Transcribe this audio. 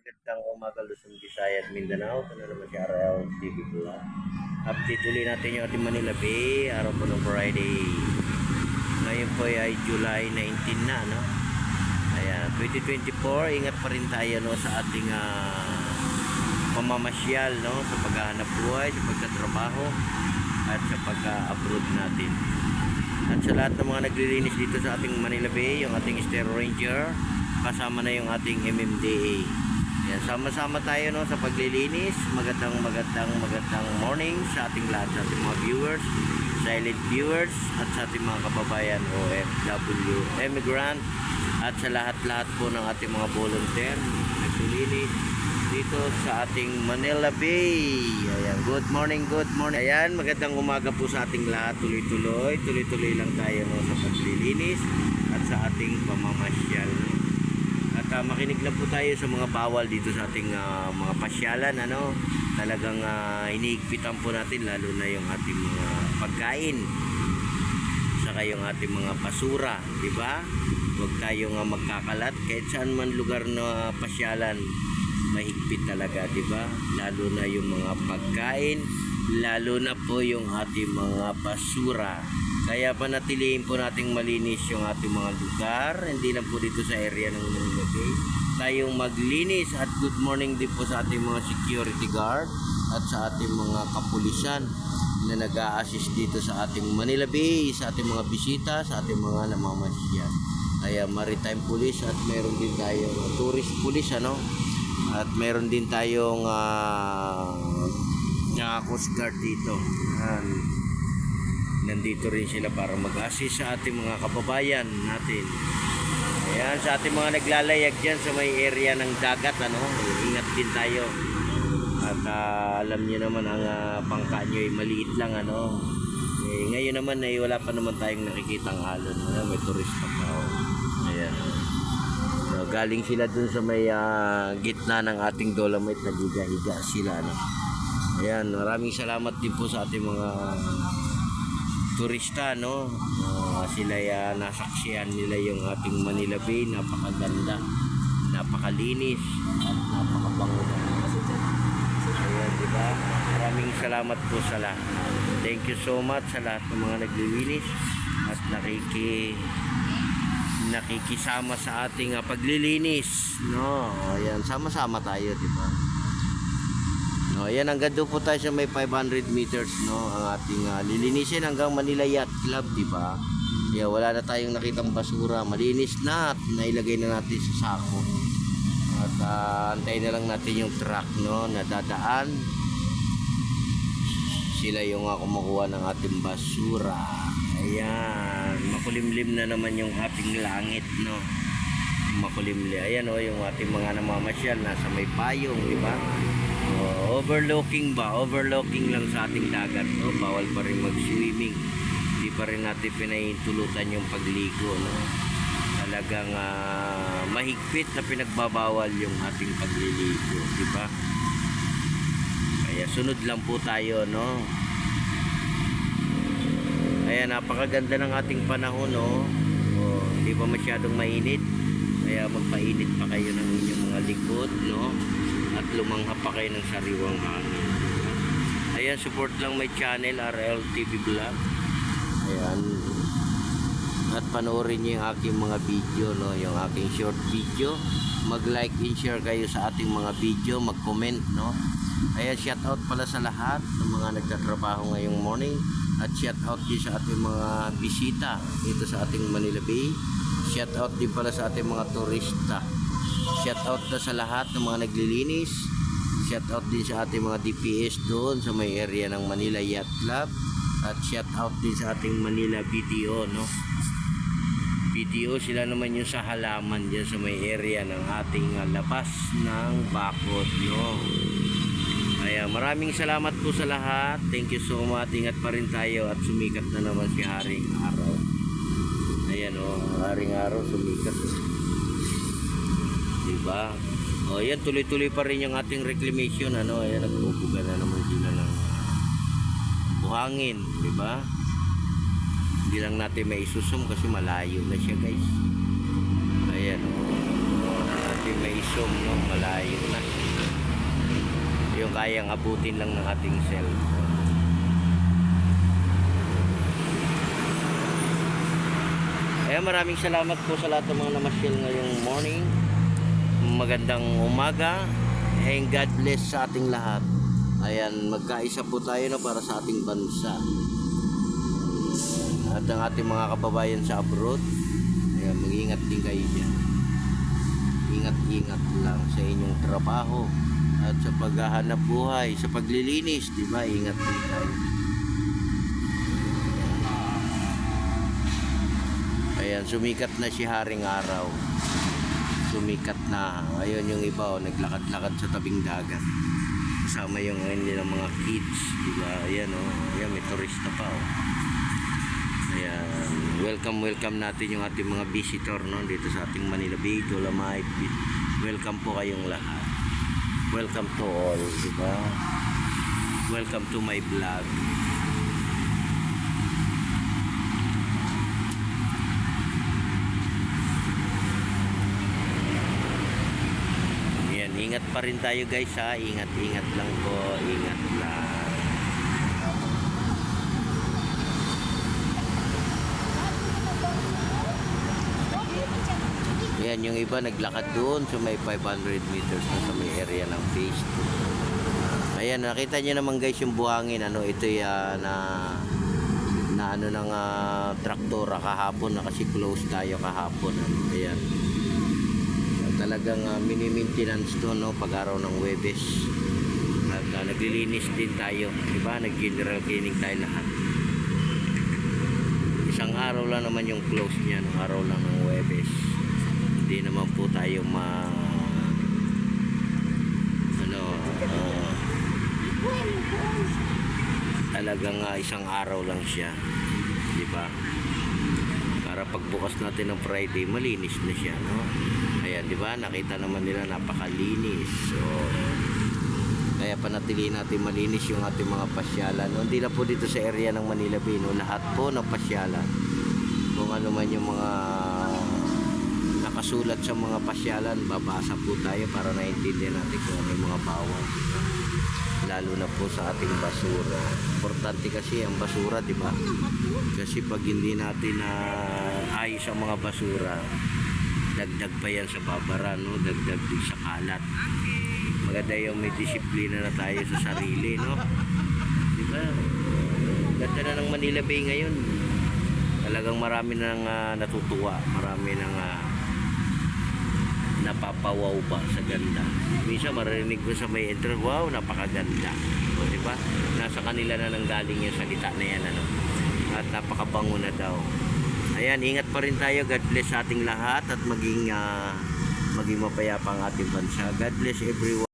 Magandang umaga Luzon, Visayas, Mindanao. Ito na naman si RL TV Vlog. Update ulit natin yung ating Manila Bay. Araw po ng Friday. Ngayon po ay July 19 na, no? Ayan, 2024. Ingat pa rin tayo, no, sa ating pamamasyal, no? Sa paghahanap buhay, sa pagtatrabaho, at sa pag-abroad natin. At sa lahat ng mga naglilinis dito sa ating Manila Bay, yung ating Stereo Ranger, kasama na yung ating MMDA. Yan, sama-sama tayo, no, sa paglilinis. Magandang morning sa ating lahat, sa ating mga viewers, silent viewers, at sa ating mga kababayan OFW, immigrant, at sa lahat-lahat po ng ating mga volunteer naglilinis dito sa ating Manila Bay. Ayan, good morning. Ayan, magandang umaga po sa ating lahat. Tuloy-tuloy lang tayo, no, sa paglilinis at sa ating pamamasyal, no? At makinig lang po tayo sa mga bawal dito sa ating mga pasyalan, ano. Talagang iniigpitan po natin, lalo na yung ating mga pagkain, saka yung ating mga basura, di ba? Huwag tayong magkakalat kahit saan man lugar na pasyalan. Mahigpit talaga, di ba? Lalo na yung mga pagkain, lalo na po yung ating mga basura. Kaya panatilihin po nating malinis yung ating mga lugar, hindi lang po dito sa area ng Manila Bay. Tayong maglinis, at good morning din po sa ating mga security guard at sa ating mga kapulisan na nag-a-assist dito sa ating Manila Bay, sa ating mga bisita, sa ating mga namamasyal. Kaya maritime police, at meron din tayong tourist police, ano? At meron din tayong Coast Guard dito. Nandito rin sila para mag-assist sa ating mga kababayan natin. Ayan, sa ating mga naglalayag dyan sa may area ng dagat, ano, ingat din tayo. At alam niyo naman, ang bangka nyo ay maliit lang, ano. Ngayon naman ay wala pa naman tayong nakikitang alon, ano? May turista pa, oh. Ayan. So, galing sila dun sa may gitna ng ating Dolomite, nagiga-higa sila, ano. Ayan, maraming salamat din po sa ating mga turista, no. Sila nasaksihan nila yung ating Manila Bay. Napakaganda, napakalinis, at napakabango. Ayan, diba? Maraming salamat po sa lahat. Thank you so much sa lahat ng mga naglilinis at nakikisama sa ating paglilinis, no. Ayan, sama-sama tayo, diba? No, ayan, hanggang doon po tayo sa may 500 meters, no, ang ating lilinisin hanggang Manila Yacht Club, di ba? Kaya wala na tayong nakitang basura, malinis na at nailagay na natin sa sako. At antayin na lang natin yung truck, no, na dadaan. Sila yung kumukuha ng ating basura. Ayan, makulimlim na naman yung ating langit, no. Makulimlim. Ayan, oh, yung ating mga namamasyal nasa may payong, di ba? Overlooking lang sa ating dagat, no? Bawal pa rin mag-swimming, hindi pa rin natin pinahintulutan yung pagligo, no? Talagang mahigpit na pinagbabawal yung ating pagliligo, di ba? Kaya sunod lang po tayo, no? Kaya napakaganda ng ating panahon, no? Hindi pa masyadong mainit, kaya magpainit pa kayo ng inyong mga likod, no? At lumangha pa kayo ng sariwang hangin. Ayan, support lang my channel, RL TV Vlog. Ayan. At panoorin niyo yung aking mga video, no, yung aking short video. Mag-like and share kayo sa ating mga video, mag-comment, no. Ayan, shout out pala sa lahat ng mga nagtatrabaho ngayong morning. At shout out din sa ating mga bisita dito sa ating Manila Bay. Shout out din pala sa ating mga turista. Shout out na sa lahat ng mga naglilinis. Shout out din sa ating mga DPS doon sa may area ng Manila Yacht Club. At shout out din sa ating Manila BTO, no. BTO, sila naman yung sa halaman dyan sa may area ng ating labas ng bakod, no. Kaya maraming salamat po sa lahat. Thank you so much. Ingat pa rin tayo, at sumikat na naman si Haring Araw. Ayan, oh, Haring Araw sumikat, diba? O yan, tuloy-tuloy pa rin yung ating reclamation, ano. Ayan, nagbubuga na naman sila ng buhangin, diba? Hindi lang natin may isusum kasi malayo na siya, guys. Ayan, o. Ating may zoom, no? Malayo na. Yung kayang abutin lang ng ating cellphone. Maraming salamat po sa lahat ng mga namasyal ngayong morning. Magandang umaga. And God bless sa ating lahat. Ayan, magkaisa po tayo na para sa ating bansa. At ang ating mga kababayan sa abroad. Ayan, mag-ingat din kayo dyan. Ingat-ingat lang sa inyong trabaho. At sa paghahanap buhay, sa paglilinis, di ba? Ingat din tayo. Ayan, sumikat na si Haring Araw. Sumikat na. Ayun yung iba, naglakad-lakad sa tabing dagat. Kasama yung nilang mga kids, di ba? Ayan, ayan, may turista pa, Ayan, welcome natin yung ating mga visitor, dito sa ating Manila Bay, Dolomite. Welcome po kayong lahat. Welcome to all, di ba? Welcome to my vlog. Ingat pa rin tayo guys ha. Ingat lang po. Ingat lang. Yan yung iba naglakad doon so may 500 meters na sa may area ng phase 2. Ayan, nakita nyo naman guys yung buhangin. Ito yan na ano ng traktora kahapon na kasi close tayo kahapon. Ayan. Talagang mini-maintenance to pag araw ng Huwebes. At naglilinis din tayo, di ba? Nag-general cleaning tayo lahat. Isang araw lang naman yung close niya, araw lang ng Huwebes. Hindi naman po tayo talagang isang araw lang siya, di ba? Para pagbukas natin ng Friday, malinis na siya, Ayan, di ba? Nakita naman nila napakalinis. So, kaya panatilihin natin malinis yung ating mga pasyalan. Hindi na po dito sa area ng Manila Bay, lahat po ng pasyalan. Kung ano man yung mga nakasulat sa mga pasyalan, babasa po tayo para naintindihan natin kung ano yung mga bawal. Lalo na po sa ating basura. Importante kasi ang basura, di ba? Kasi pag hindi natin ayos ang mga basura, dagdag pa yan sa babara, dagdag din sa kalat. Maganda yung may disiplina na tayo sa sarili, diba? Ganda na ng Manila Bay ngayon. Talagang marami nang natutuwa, marami nang napapawaw ba sa ganda. Minsan maririnig ko sa may entrance, wow, napakaganda, diba? Nasa kanila na nanggaling yung salita na yan, at napakabango na daw. Ayan, ingat pa rin tayo. God bless sa ating lahat at maging mapayapa ang ating bansa. God bless everyone.